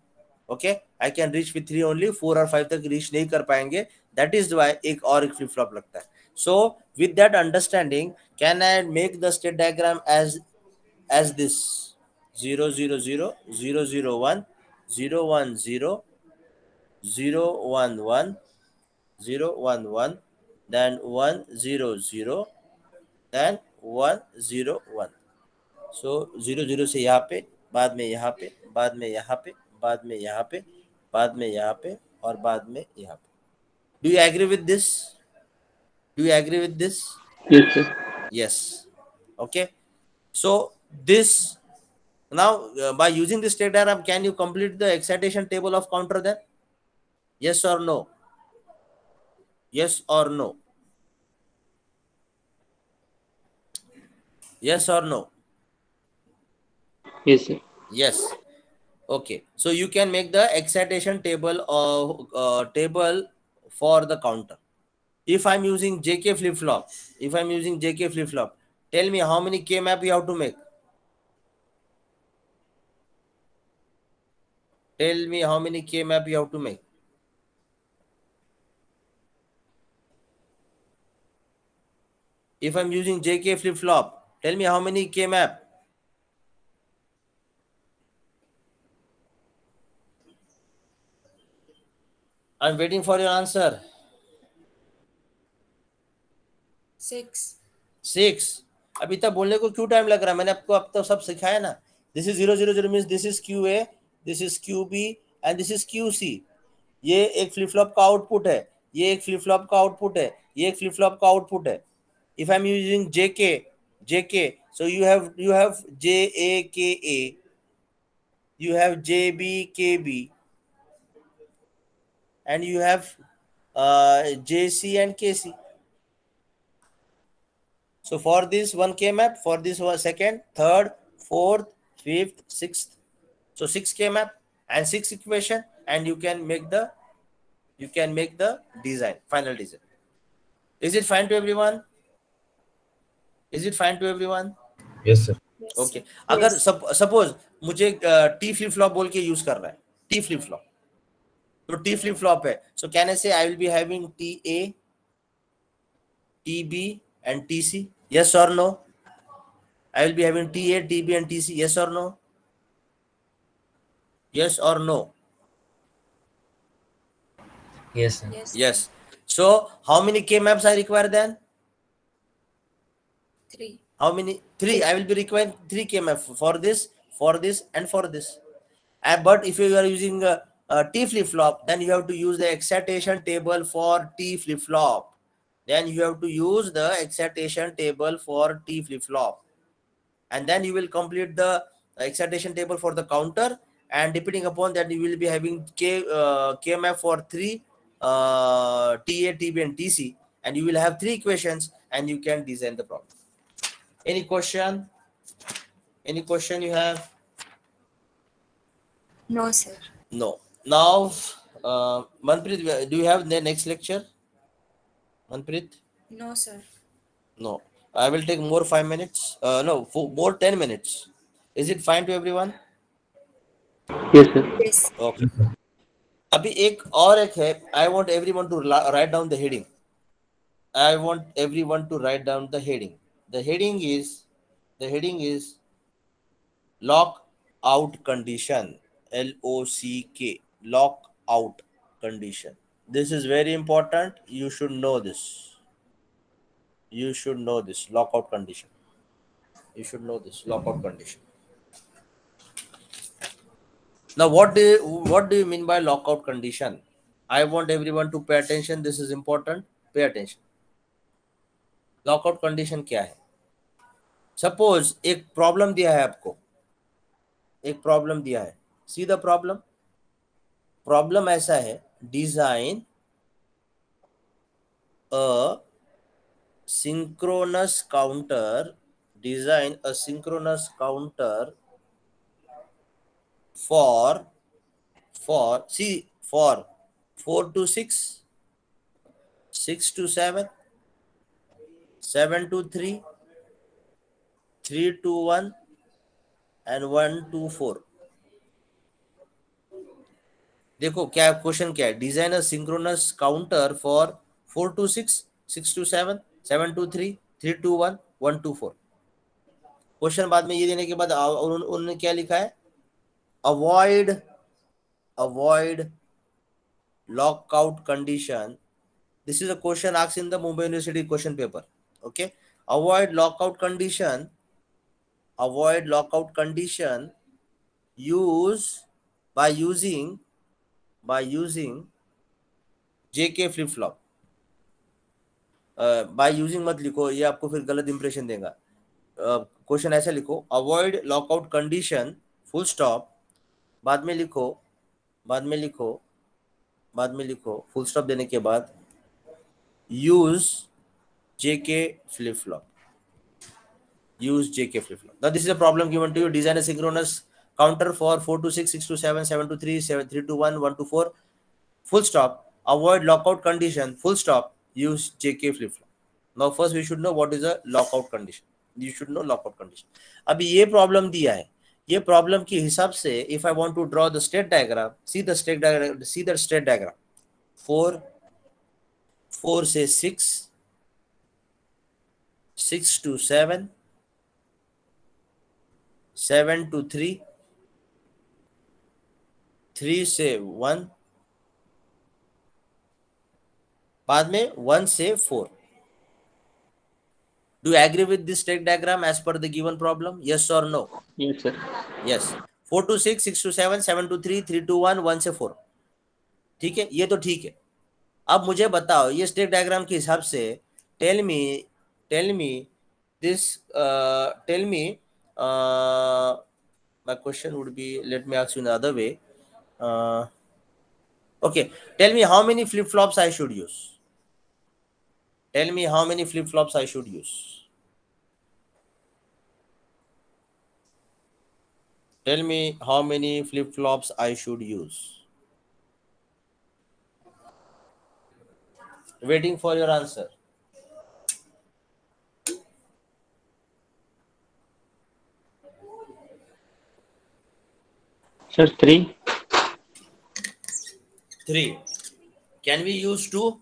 Okay, I can reach with 3 only, 4 और 5 तक रीच नहीं कर पाएंगे. दैट इज वाई एक और एक फ्लिप फ्लॉप लगता है. So with that understanding, can I make the state diagram as this 0 0 0 0 0 1 0 1 0 0 1 1 0 1 1, then 1 0 0, then 1 0 1. सो 0 0 से यहाँ पे, बाद में यहाँ पे, बाद में यहाँ पे, बाद में यहाँ पे, बाद में यहाँ पे, और बाद में यहाँ पे. Do you agree with this? Yes, sir. Yes. Okay. So this, now by using this state diagram, can you complete the excitation table of counter then? Yes or no? Yes or no? Yes, sir. Yes. Okay, so you can make the excitation table table for the counter. If I'm using JK flip flop, tell me how many K map you have to make. Tell me how many K map you have to make. If I'm using JK flip flop, tell me how many K map. I'm waiting for your answer. 6. 6. अभी तक बोलने को क्यों time लग रहा है? मैंने आपको अब तो सब सिखाया ना. This is 000 means this is Q A, this is Q B and this is Q C. ये एक फ्लिप फ्लॉप का आउटपुट है, ये एक फ्लिप फ्लॉप का आउटपुट है, ये एक फ्लिप फ्लॉप का आउटपुट है. If I am using JK, so you have JAKA, you have JBKB, and you have JC and KC. So for this one K map, for this one second, third, fourth, fifth, sixth. So 6 K map and 6 equation, and you can make the design, final design. Is it fine to everyone? Is it fine to everyone? Yes, sir. Yes. Okay. अगर suppose मुझे T flip flop बोल के use कर रहा है, T flip flop, तो T flip flop है, so can I say I will be having T A, T B and T C? Yes or no? I will be having TA, TB and TC. Yes or no? Yes or no? Yes, sir. Yes. Yes. So how many K maps I require then? 3. How many? 3. I will be requiring 3 K maps for this, and for this. But if you are using a T flip flop, then you have to use the excitation table for T flip flop. Then you have to use the excitation table for T flip flop, and then you will complete the excitation table for the counter, and depending upon that you will be having K map for 3 TA, TB and TC, and you will have 3 equations, and you can design the problem. Any question? Any question you have? No, sir. No. Now, Manpreet, do you have the next lecture? Manpreet? No, sir. No. I will take more 5 minutes. No, more 10 minutes. Is it fine to everyone? Yes, sir. Yes. Okay. अभी एक और एक है. I want everyone to write down the heading. I want everyone to write down the heading. The heading is lockout condition. LOCK. Lockout condition. This is very important. You should know this. You should know this lockout condition. You should know this lockout condition. Now, what do you mean by lockout condition? I want everyone to pay attention. This is important. Pay attention. Lockout condition क्या है? Suppose एक problem दिया है आपको. एक problem दिया है. See the problem. Problem ऐसा है. Design a synchronous counter. Design a synchronous counter for 4 to 6, 6 to 7, 7 to 3, 3 to 1, and 1 to 4. देखो क्या क्वेश्चन क्या है. Design a synchronous counter for 4 to 6, 6 to 7, 7 to 3, 3 to 1, 1 to 4. Question बाद में ये देने के बाद उन्होंने क्या लिखा है? avoid lockout condition. This is a question asked in the Mumbai University question paper. Okay, avoid lockout condition. Use by using JK flip flop. by using मत लिखो, ये आपको फिर गलत इंप्रेशन देगा. क्वेश्चन ऐसा लिखो, avoid lockout condition full stop, बाद में लिखो फुल स्टॉप देने के बाद use JK flip flop. use JK flip flop. Now this is a problem given to you. Design a synchronous counter for 4 to 6, 6 to 7, 7 to 3, 3 to 1, 1 to 4. Full stop. Avoid lockout condition. Full stop. Use JK flip flop. Now first we should know what is a lockout condition. You should know lockout condition. अभी ये problem दिया है. ये problem के हिसाब से if I want to draw the state diagram, see the state diagram. 4 से 6, 6 to 7, 7 to 3, 3 से 1, बाद में 1 से 4. Do you agree with this state diagram as per the given problem? Yes or no? Yes, sir. Yes. 4 to 6, 6 to 7, 7 to 3, 3 to 1, 1 से 4. ठीक है, ये तो ठीक है. अब मुझे बताओ ये स्टेट डायग्राम के हिसाब से tell me my question would be, let me ask you in the other way. Okay, tell me how many flip flops I should use. Tell me how many flip flops I should use. Tell me how many flip flops I should use. Waiting for your answer. Sir, 3. 3. Can we use 2?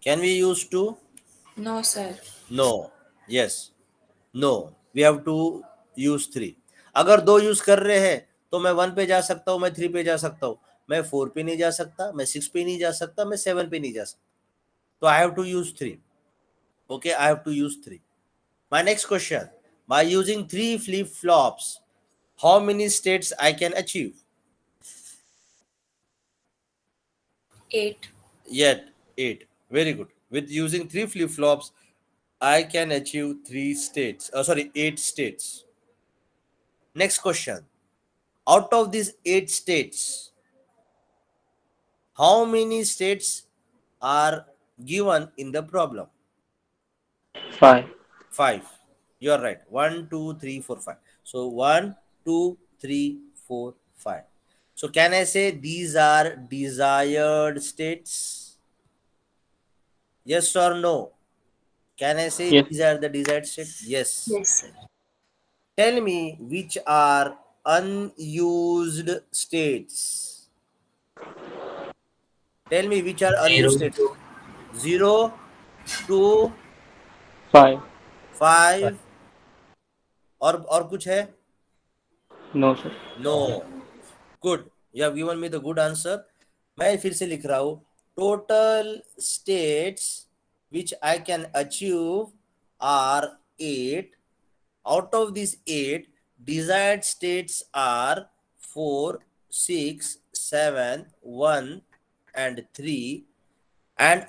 Can we use 2? No, sir. No. Yes. No. We have to use 3. अगर 2 use कर रहे हैं तो मैं 1 पे जा सकता हूँ, मैं 3 पे जा सकता हूँ, मैं 4 पे नहीं जा सकता, मैं 6 पे नहीं जा सकता, मैं 7 पे नहीं जा सकता. तो I have to use 3. Okay, I have to use 3. My next question. By using 3 flip flops, how many states I can achieve? 8. Yet 8. Very good. With using 3 flip flops, I can achieve 8 states. Next question. Out of these 8 states, how many states are given in the problem? 5. 5. You are right. 1, 2, 3, 4, 5. So 1, 2, 3, 4, 5. So can I say these are desired states? Yes or no? Can I say Yes. these are the desired states? Yes. Yes, sir. Tell me which are unused states. Tell me which are unused states. 0, 2, 5. 5. और कुछ है? No, sir. No. Good. You have given me the good answer. मैं फिर से लिख रहा हूँ. Total states which I can achieve are 8. Out of these 8, desired states are 4, 6, 7, 1, and 3. And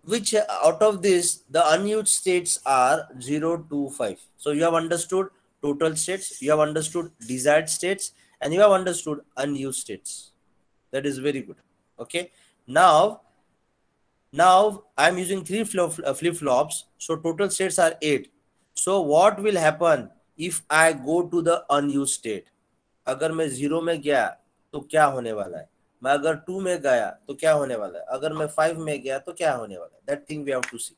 which out of this, the unused states are 0, 2, 5. So you have understood total states, you have understood desired states, and you have understood unused states. That is very good. Okay. Now I'm using 3 flip flops. So total states are 8. So what will happen if I go to the unused state? अगर मैं 0 में गया तो क्या होने वाला है? मैं अगर 2 में गया तो क्या होने वाला है? अगर मैं 5 में गया तो क्या होने वाला है? That thing we have to see.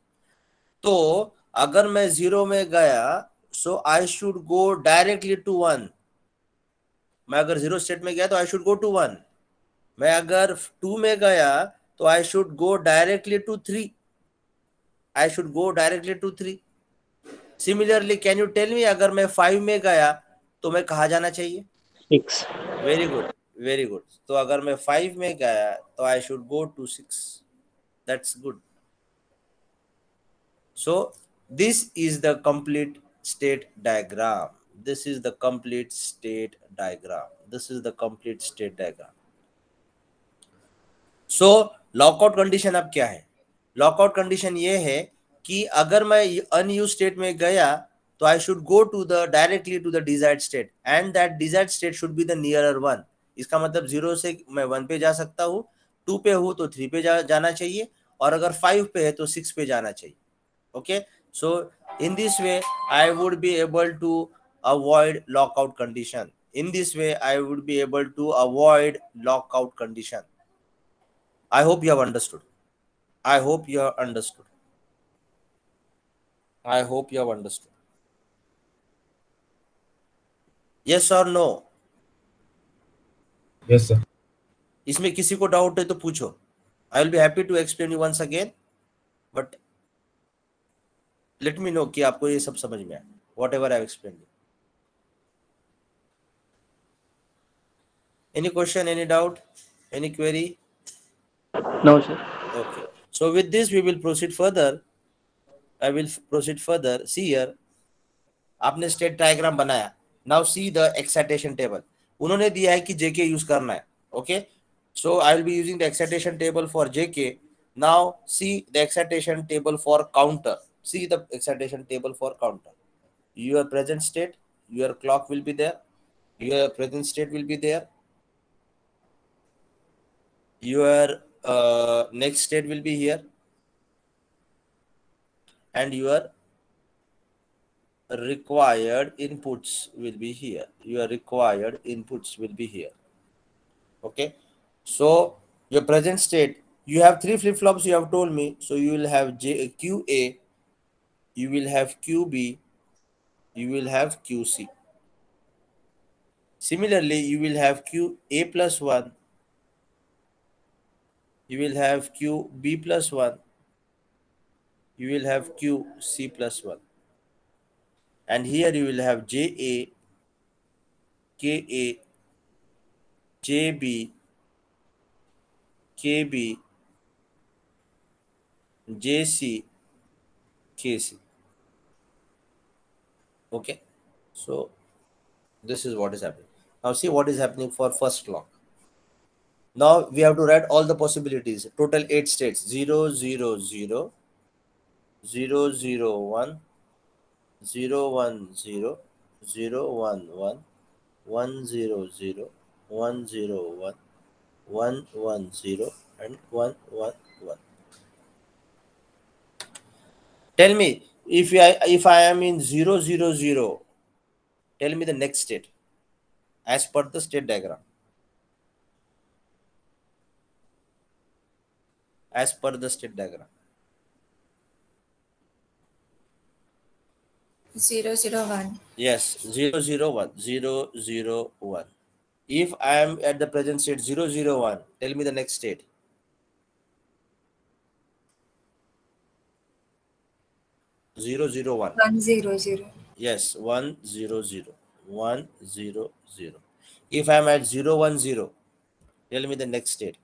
तो अगर मैं 0 में गया, so I should go directly to 1. मैं अगर 0 स्टेट में गया तो I should go to 1. मैं अगर 2 में गया तो I should go directly to 3. I should go directly to 3. Similarly, can you tell me अगर मैं 5 में गया तो मैं कहाँ जाना चाहिए? 6. Very good. Very good. तो अगर मैं 5 में गया तो I should go to 6. That's good. So this is the complete state diagram. This is the complete state diagram. This is the complete state diagram. So lockout condition अब क्या है? Lockout condition ये है कि अगर मैं unused state में गया तो I should go to the directly to the desired state, and that desired state should be the nearer one. इसका मतलब 0 से मैं 1 पे जा सकता हूँ, 2 पे हूँ तो 3 पे जाना चाहिए, और अगर 5 पे है तो 6 पे जाना चाहिए. Okay, so in this way I would be able to avoid lockout condition. In this way I would be able to avoid lockout condition. I hope you have understood. I hope you have understood. I hope you have understood. Yes or no? Yes, sir. इसमें किसी को doubt है तो पूछो. I will be happy to explain you once again, but let me know कि आपको ये सब समझ में आया. Whatever I have explained you. Any question, any doubt, any query? No, sir. Okay. So with this we will proceed further. I will proceed further. See here. आपने state diagram बनाया. Now see the excitation table. उन्होंने दिया है कि जेके use करना है. Okay, so I will be using the excitation table for JK. Now see the excitation table for counter. See the excitation table for counter. Your present state, your clock will be there, your present state will be there, your next state will be here, and your required inputs will be here. Your required inputs will be here. Okay, so your present state, you have 3 flip-flops you have told me. So you will have QA, you will have QB, you will have QC. Similarly, you will have QA plus 1, you will have QB plus 1, you will have QC plus 1. And here you will have JA, KA, JB, KB, JC, KC. Okay, so this is what is happening. Now see what is happening for first clock. Now we have to write all the possibilities. Total 8 states: 0, 0, 0, 0, 0, 1, 0, 1, 0, 0, 1, 1, 1, 0, 0, 1, 0, 1, 1, 1, 0, and 1, 1, 1. Tell me if I am in 0, 0, 0, tell me the next state as per the state diagram. As per the state diagram. 0, 0, 1. Yes, 0, 0, 1, 0, 0, 1. If I am at the present state 0, 0, 1, tell me the next state. 0, 0, 1. 1, 0, 0. Yes, 1, 0, 0. 1, 0, 0. If I am at 0, 1, 0, tell me the next state.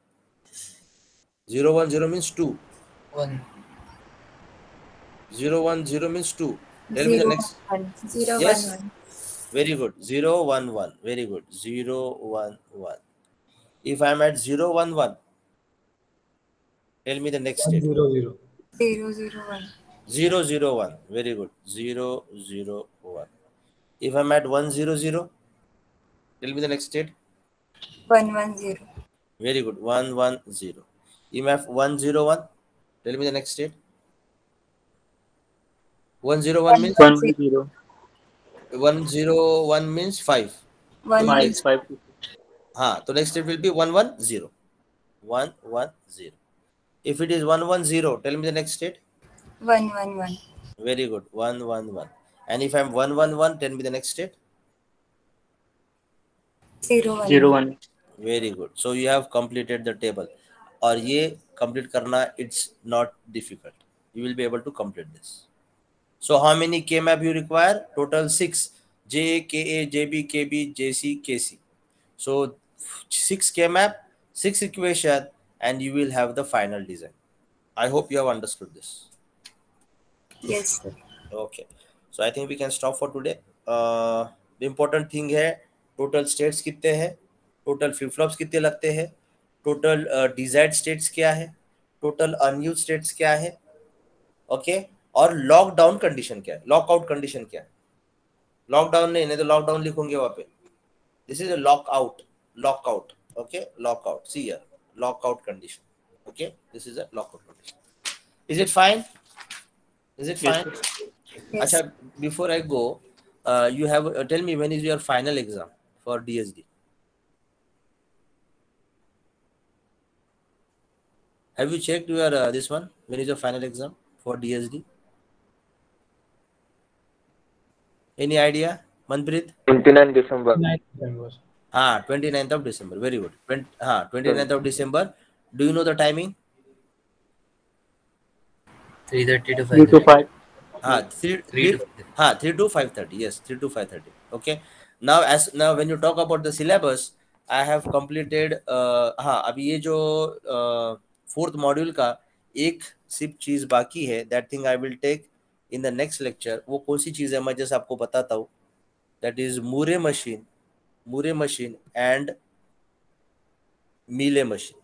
0, 1, 0 means 2. 1. 0, 1, 0 means 2. Tell me the 0, next. 1. 0, Yes. 1, 1. Very good. 0, 1, 1. Very good. 0, 1, 1. If I am at 0, 1, 1, tell me the next state. 0, 0. 0, 0, 1. 0, 0, 1. Very good. 0, 0, 1. If I'm at 1, 0, 0, tell me the next state. 1, 1, 0. Very good. 1, 1, 0. If I'm at 1, 0, 1, tell me the next state. 1, 0, 1 means 1, 0. 1, 0, 1 means 5. 1, 5, 5. So next state will be 1, 1, 0. 1, 1, 0. If it is 1, 1, 0, tell me the next state. 1, 1, 1. Very good. 1, 1, 1. And if I'm 1, 1, 1, tell me the next state. 0, 1. 0, 1. Very good. So you have completed the table. और ये complete करना, it's not difficult. You will be able to complete this. So how many K map you require? Total 6. J, KA, JB, KB, JC, KC. So 6 K map, 6 equation, and you will have the final design. I hope you have understood this. Yes, sir. Okay, so I think we can stop for today. The important thing है total states कितने हैं, total flip flops कितने लगते हैं, total desired states क्या है, total unused states क्या है, okay, और लॉकडाउन कंडीशन क्या है, लॉकआउट कंडीशन क्या है. लॉकडाउन नहीं तो लॉकडाउन लिखोगे वहां पे. This is a lockout, lockout. Okay, lockout. See here, lockout condition. Okay, this is a lockout condition. Is it fine? Is it Yes, fine? sir. Yes. Acha, before I go, you have tell me when is your final exam for DSD? Have you checked your this one? When is your final exam for DSD? Any idea, Manpreet? 29 December. 9th December. 29th of December. Very good. 29th of December. Do you know the timing? 3:30 to 3 to 5:30. 5. हाँ, Yes. 3 to 5:30. 3 to 5:30. Yes, 3 to 5:30. Okay. Now when you talk about the syllabus, I have completed. हाँ, अभी ये जो fourth module का एक सिर्फ चीज बाकी है. That thing I will take in the next lecture. वो कौन सी चीज है मैं जस्ट आपको बताता हूँ. That is Murray machine and Mealy machine.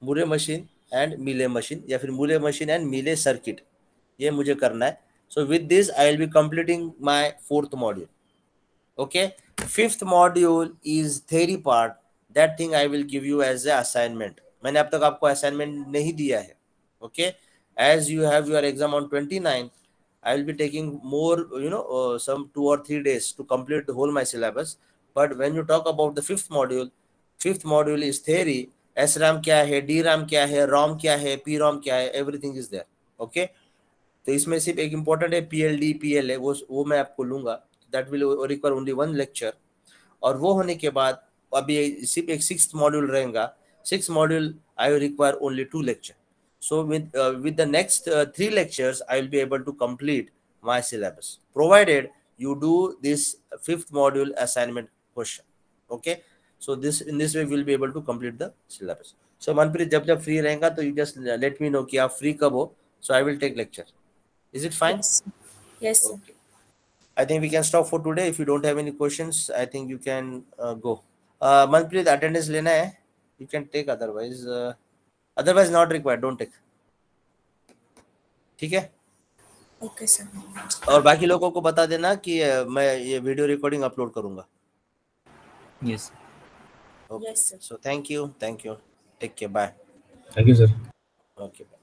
Murray machine and Mealy machine या फिर Murray machine and Mealy circuit. ये मुझे करना है. So with this I will be completing my fourth module. Okay, fifth module is theory part. That thing I will give you as a assignment. मैंने अब तक आपको assignment नहीं दिया है. Okay, as you have your exam on 29, I will be taking more, some 2 or 3 days to complete the whole my syllabus. But when you talk about the fifth module is theory. SRAM क्या है, DRAM क्या है, ROM क्या है, PROM क्या है, everything is there. Okay. तो इसमें सिर्फ एक इम्पोर्टेंट है PLD PLA, वो मैं आपको लूंगा. That will require only 1 lecture. और वो होने के बाद अभी सिर्फ एक 6th मॉड्यूल रहेगा. 6th module I will require only 2 lecture. So with the next 3 lectures, I will be able to complete my syllabus, provided you do this 5th module assignment question. Okay, so in this way we'll be able to complete the syllabus. So Manpreet, जब free रहेगा तो you just let me know कि आप free कब हो, so I will take lecture. Is it fine? Yes. Yes, sir. Okay. I think we can stop for today. If you don't have any questions, I think you can go. Manpreet, attendance लेना है, you can take. Otherwise not required, don't take. ठीक है. Okay, sir. और बाकी लोगों को बता देना कि मैं ये वीडियो रिकॉर्डिंग अपलोड करूंगा. Yes. Okay. Yes, sir. So thank you. Take care. Bye. Thank you, sir. Okay. Bye.